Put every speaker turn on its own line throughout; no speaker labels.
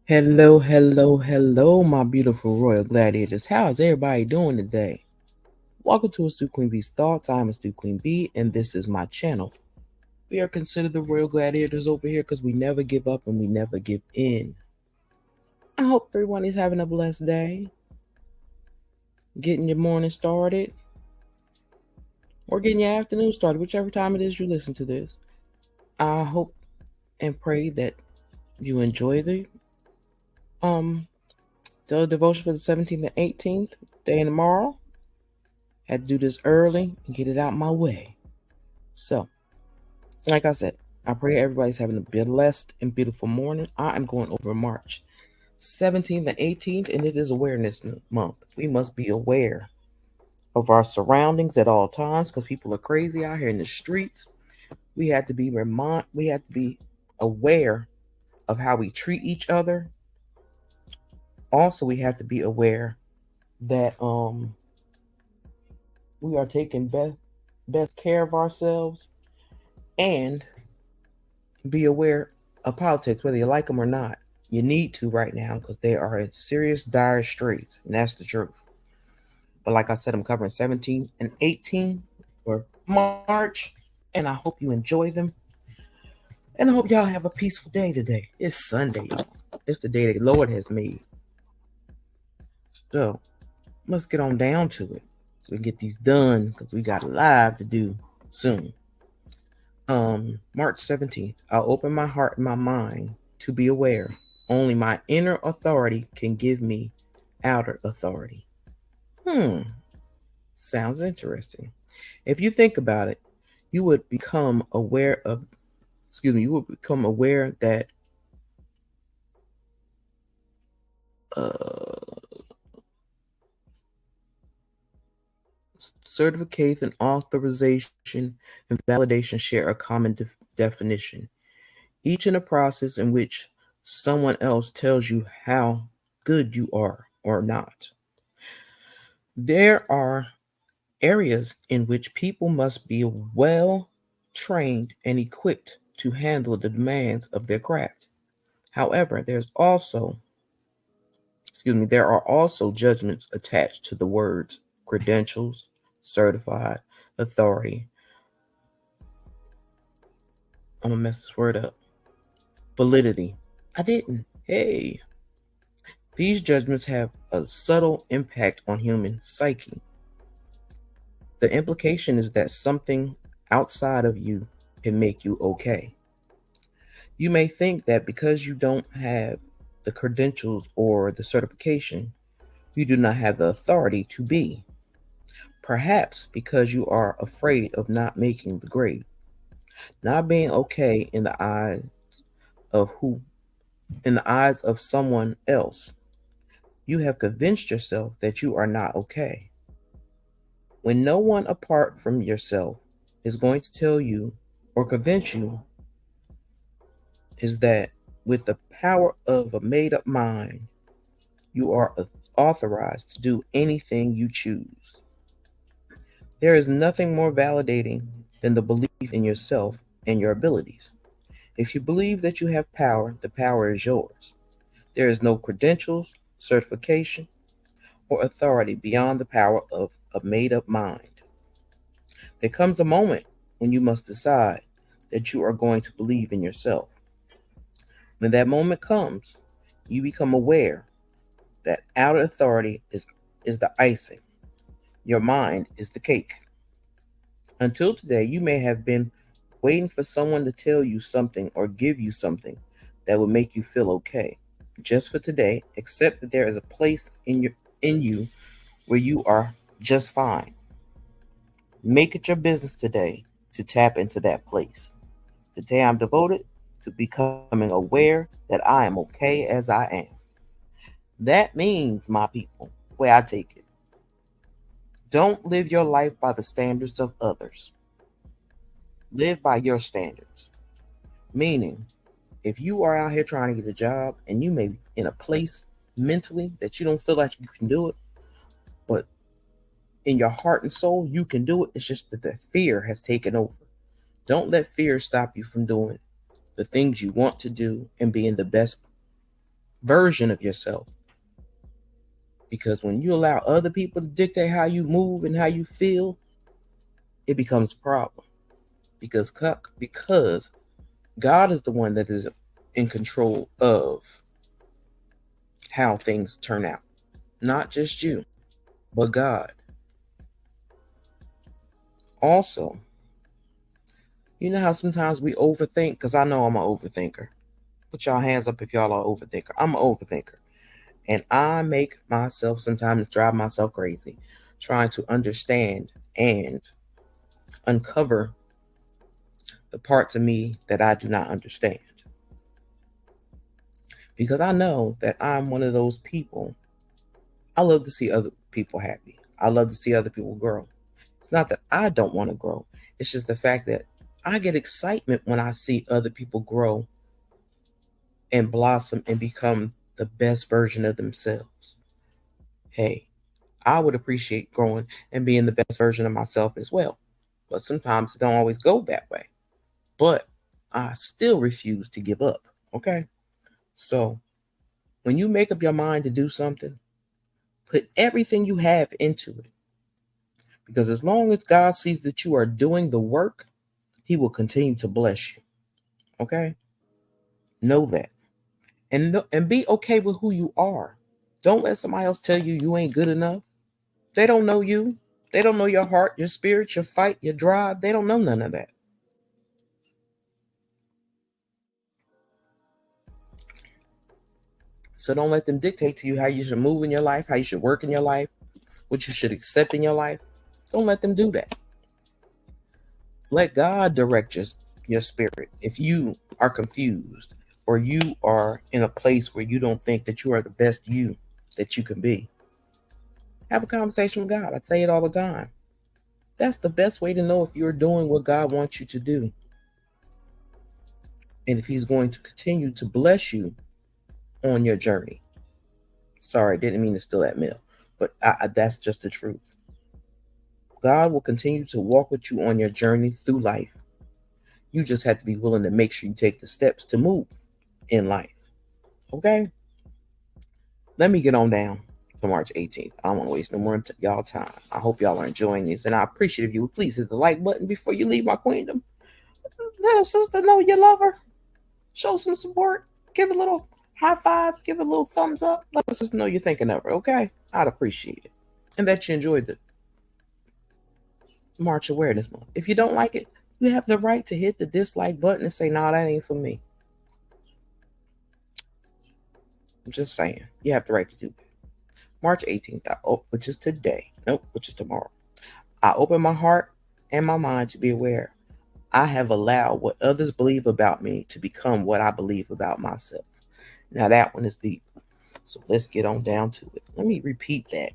Hello, hello, hello, my beautiful royal gladiators. How is everybody doing today? Welcome to Stu Queen B's Thoughts. I'm Stu Queen B, and this is my channel. We are considered the royal gladiators over here because we never give up and we never give in. I hope everyone is having a blessed day, getting your morning started, or getting your afternoon started, whichever time it is you listen to this. I hope and pray that you enjoy um the devotion for the 17th and 18th day and tomorrow. Had to do this early and get it out my way. So, like I said, I pray everybody's having a blessed and beautiful morning. I am going over March 17th and 18th, and it is Awareness Month. We must be aware of our surroundings at all times because people are crazy out here in the streets. We have to be aware of how we treat each other. Also, we have to be aware that we are taking best care of ourselves and be aware of politics, whether you like them or not. You need to right now because they are in serious dire straits, and that's the truth. But like I said, I'm covering 17 and 18 for March, and I hope you enjoy them. And I hope y'all have a peaceful day today. It's Sunday, y'all. It's the day the Lord has made. So let's get on down to it. So we can get these done because we got live to do soon. March 17th, I'll open my heart and my mind to be aware. Only my inner authority can give me outer authority. Hmm, sounds interesting. If you think about it, you would become aware of, you would become aware that uh, certification, authorization, and validation share a common definition, each in a process in which someone else tells you how good you are or not. There are areas in which people must be well trained and equipped to handle the demands of their craft. However, there are also judgments attached to the words credentials, certified, authority. I'm gonna mess this word up. Validity. I didn't. Hey. These judgments have a subtle impact on human psyche. The implication is that something outside of you can make you okay. You may think that because you don't have the credentials or the certification, you do not have the authority to be. Perhaps because you are afraid of not making the grade, not being okay of who in the eyes of someone else. You have convinced yourself that you are not okay. When no one apart from yourself is going to tell you or convince you is that with the power of a made up mind, you are authorized to do anything you choose. There is nothing more validating than the belief in yourself and your abilities. If you believe that you have power, the power is yours. There is no credentials, certification, or authority beyond the power of a made up mind. There comes a moment when you must decide that you are going to believe in yourself. When that moment comes, you become aware that outer authority is the icing. Your mind is the cake. Until today, you may have been waiting for someone to tell you something or give you something that will make you feel okay. Just for today, accept that there is a place in you where you are just fine. Make it your business today to tap into that place. Today I'm devoted to becoming aware that I am okay as I am. That means, my people, the way I take it, don't live your life by the standards of others. Live by your standards. Meaning, if you are out here trying to get a job and you may be in a place mentally that you don't feel like you can do it, but in your heart and soul you can do it, it's just that the fear has taken over. Don't let fear stop you from doing the things you want to do and being the best version of yourself. Because when you allow other people to dictate how you move and how you feel, it becomes a problem. Because God is the one that is in control of how things turn out. Not just you, but God. Also, you know how sometimes we overthink? Because I know I'm an overthinker. Put y'all hands up if y'all are an overthinker. I'm an overthinker. And I make myself sometimes drive myself crazy trying to understand and uncover the parts of me that I do not understand. Because I know that I'm one of those people. I love to see other people happy. I love to see other people grow. It's not that I don't want to grow. It's just the fact that I get excitement when I see other people grow and blossom and become the best version of themselves. Hey, I would appreciate growing and being the best version of myself as well. But sometimes it don't always go that way. But I still refuse to give up. Okay? So when you make up your mind to do something, put everything you have into it. Because as long as God sees that you are doing the work, He will continue to bless you. Okay? Know that. And be okay with who you are. Don't let somebody else tell you you ain't good enough. They don't know you. They don't know your heart, your spirit, your fight, your drive. They don't know none of that. So don't let them dictate to you how you should move in your life, how you should work in your life, what you should accept in your life. Don't let them do that. Let God direct your spirit. If you are confused or you are in a place where you don't think that you are the best you that you can be, have a conversation with God. I say it all the time. That's the best way to know if you're doing what God wants you to do. And if He's going to continue to bless you on your journey. Sorry, didn't mean to steal that meal, but that's just the truth. God will continue to walk with you on your journey through life. You just have to be willing to make sure you take the steps to move in life. Okay? Let me get on down to March 18th. I don't want to waste no more y'all time. I hope y'all are enjoying this, and I appreciate if you would please hit the like button before you leave my queendom. Let a sister know you love her. Show some support. Give a little high five. Give a little thumbs up. Let us know you're thinking of her, okay? I'd appreciate it. And that you enjoyed the March Awareness Month. If you don't like it, you have the right to hit the dislike button and say, nah, that ain't for me. I'm just saying. You have the right to do that. March 18th, which is today. Nope, which is tomorrow. I open my heart and my mind to be aware. I have allowed what others believe about me to become what I believe about myself. Now that one is deep. So let's get on down to it. Let me repeat that.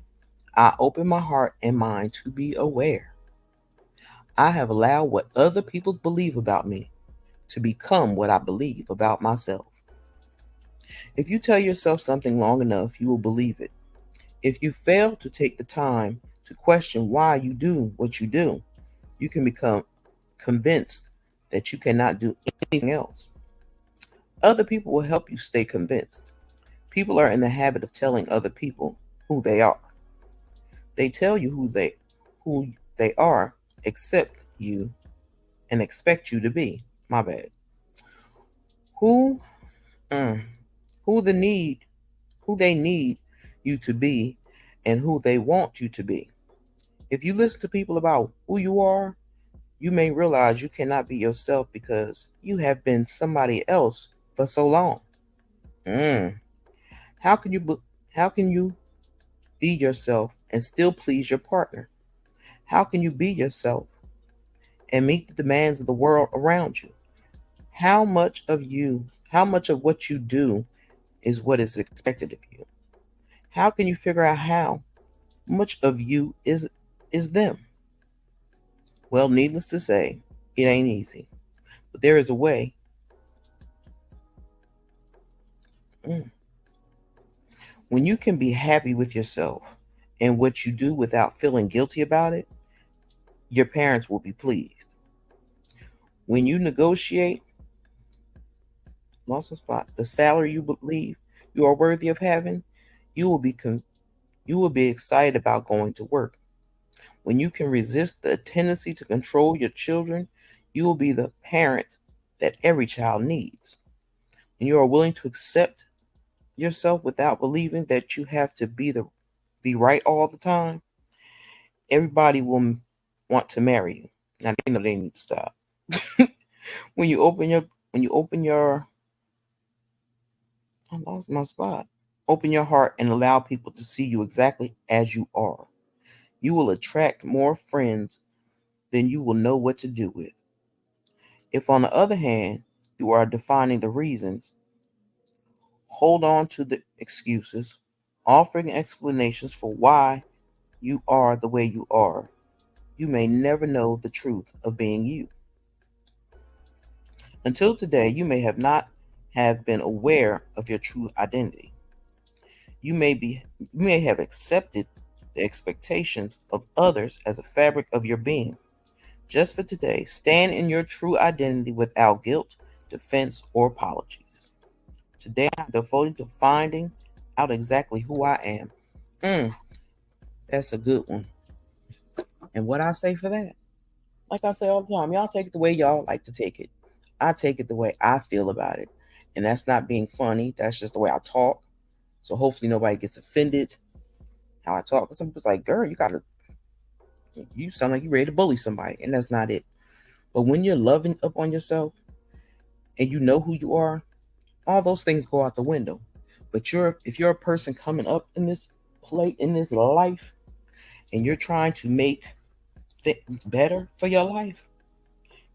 I open my heart and mind to be aware. I have allowed what other people believe about me to become what I believe about myself. If you tell yourself something long enough, you will believe it. If you fail to take the time to question why you do what you do, you can become convinced that you cannot do anything else. Other people will help you stay convinced. People are in the habit of telling other people who they are. They tell you who they are, accept you and expect you to be. My bad. Who mm, who the need who they need you to be and who they want you to be. If you listen to people about who you are, you may realize you cannot be yourself because you have been somebody else for so long. Mm. How can you how can you be yourself and still please your partner? How can you be yourself and meet the demands of the world around you? How much of what you do is what is expected of you? How can you figure out how much of you is them? Well, needless to say, it ain't easy. But there is a way. Mm. When you can be happy with yourself and what you do without feeling guilty about it, your parents will be pleased. When you negotiate, lost my spot, the salary you believe you are worthy of having, you will be you will be excited about going to work. When you can resist the tendency to control your children, you will be the parent that every child needs. And you are willing to accept yourself without believing that you have to be right all the time. Everybody will want to marry you. Now they know they need to stop. when you open your when you open your I lost my spot. Open your heart and allow people to see you exactly as you are. You will attract more friends than you will know what to do with. If, on the other hand, you are defining the reasons, hold on to the excuses, offering explanations for why you are the way you are, you may never know the truth of being you. Until today, you may have not have been aware of your true identity. You may have accepted the expectations of others as a fabric of your being. Just for today, stand in your true identity without guilt, defense, or apologies. Today, I'm devoted to finding out exactly who I am. Mm, that's a good one. And what I say for that, like I say all the time, y'all take it the way y'all like to take it. I take it the way I feel about it. And that's not being funny. That's just the way I talk. So hopefully nobody gets offended how I talk. Because some people's like, girl, you sound like you ready to bully somebody. And that's not it. But when you're loving up on yourself and you know who you are, all those things go out the window. But if you're a person coming up in this in this life, and you're trying to make things better for your life,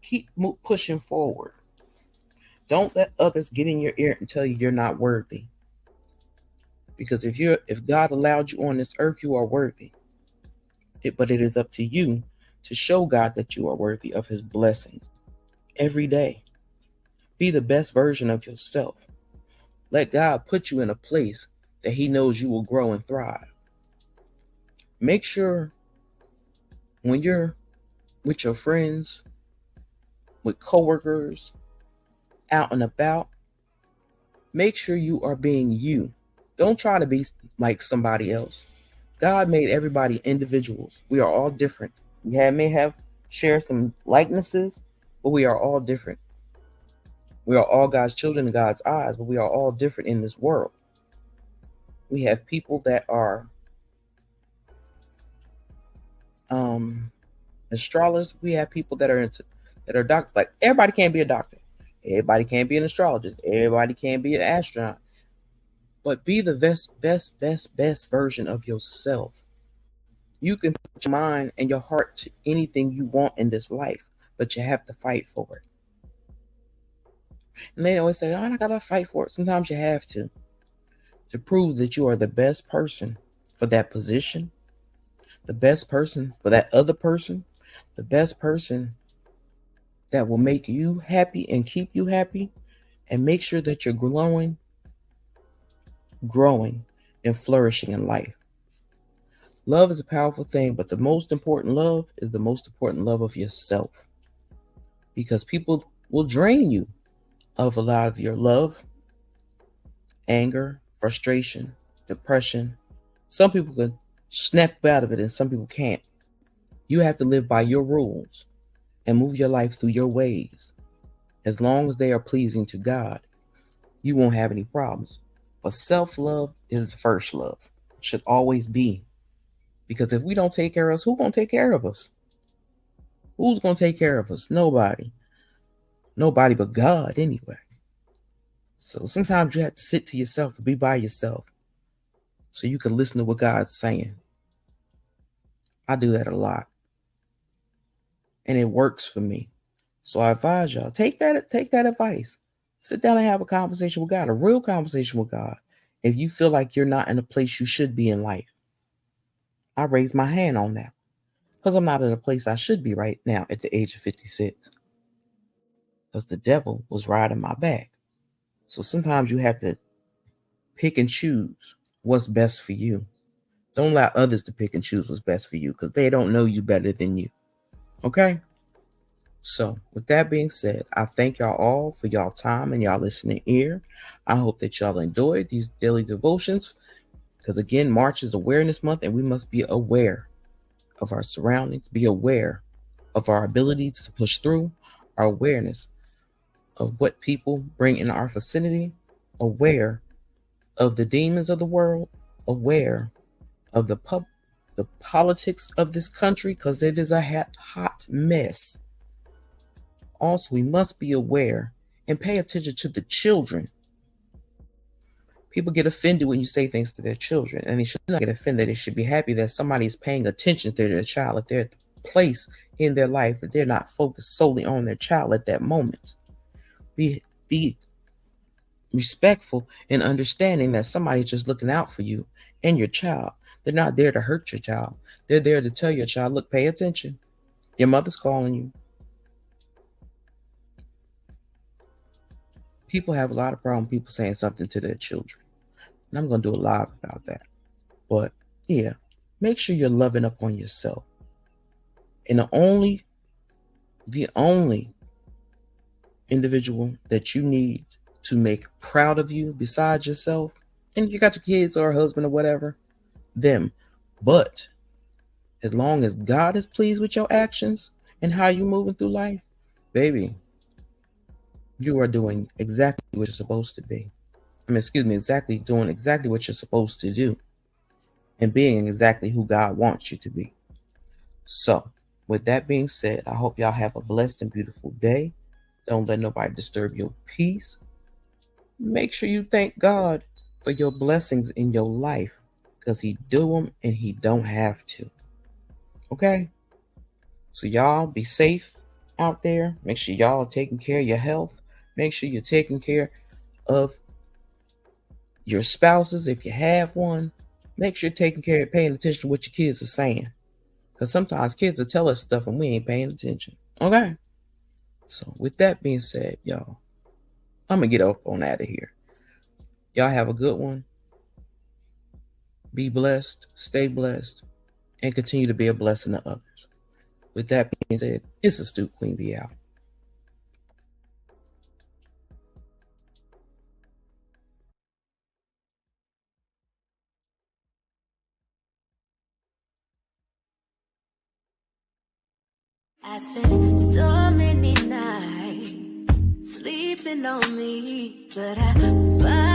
keep pushing forward. Don't let others get in your ear and tell you you're not worthy. Because if God allowed you on this earth, you are worthy. But it is up to you to show God that you are worthy of His blessings every day. Be the best version of yourself. Let God put you in a place that He knows you will grow and thrive. Make sure when you're with your friends, with coworkers, out and about, make sure you are being you. Don't try to be like somebody else. God made everybody individuals. We are all different. May have share some likenesses, but we are all different. We are all God's children in God's eyes, but we are all different in this world. We have people that are astrologers. We have people that are doctors. Like everybody can't be a doctor. Everybody can't be an astrologist. Everybody can't be an astronaut. But be the best version of yourself. You can put your mind and your heart to anything you want in this life, but you have to fight for it. And they always say, oh, I gotta fight for it. Sometimes you have to prove that you are the best person for that position, the best person for that other person, the best person that will make you happy and keep you happy, and make sure that you're growing, and flourishing in life. Love is a powerful thing, but the most important love is the most important love of yourself. Because people will drain you of a lot of your love, anger, frustration, depression. Some people can snap out of it and some people can't. You have to live by your rules and move your life through your ways. As long as they are pleasing to God, you won't have any problems. But self-love is the first love. It should always be. Because if we don't take care of us, who's going to take care of us? Who's going to take care of us? Nobody. Nobody but God, anyway. So sometimes you have to sit to yourself and be by yourself so you can listen to what God's saying. I do that a lot. And it works for me. So I advise y'all, take that advice. Sit down and have a conversation with God, a real conversation with God. If you feel like you're not in a place you should be in life, I raise my hand on that. Because I'm not in a place I should be right now at the age of 56. Because the devil was riding my back. So sometimes you have to pick and choose what's best for you. Don't allow others to pick and choose what's best for you because they don't know you better than you. Okay? So, with that being said, I thank y'all all for y'all time and y'all listening ear. I hope that y'all enjoyed these daily devotions because, again, March is Awareness Month and we must be aware of our surroundings, be aware of our abilities to push through, our awareness of what people bring in our vicinity, aware of the demons of the world, aware of the politics of this country because it is a hot mess. Also, we must be aware and pay attention to the children. People get offended when you say things to their children, and they should not get offended. They should be happy that somebody is paying attention to their child, if they're at the place in their life that they're not focused solely on their child at that moment. Be respectful and understanding that somebody's just looking out for you and your child. They're not there to hurt your child. They're there to tell your child, look, pay attention. Your mother's calling you. People have a lot of problem people saying something to their children. And I'm going to do a live about that. But yeah, make sure you're loving up on yourself. And the only individual that you need to make proud of you besides yourself, and you got your kids or a husband or whatever, them. But as long as God is pleased with your actions and how you moving through life, baby, you are doing exactly what you're supposed to be. Doing exactly what you're supposed to do and being exactly who God wants you to be. So, with that being said, I hope y'all have a blessed and beautiful day. Don't let nobody disturb your peace. Make sure you thank God for your blessings in your life because He do them and He don't have to. Okay? So, y'all be safe out there. Make sure y'all are taking care of your health. Make sure you're taking care of your spouses if you have one. Make sure you're taking care of paying attention to what your kids are saying. Because sometimes kids will tell us stuff and we ain't paying attention. Okay? So, with that being said, y'all, I'm going to get up on out of here. Y'all have a good one. Be blessed, stay blessed, and continue to be a blessing to others. With that being said, it's Astute Queen Bee out.
I spent so many nights sleeping on me, but I finally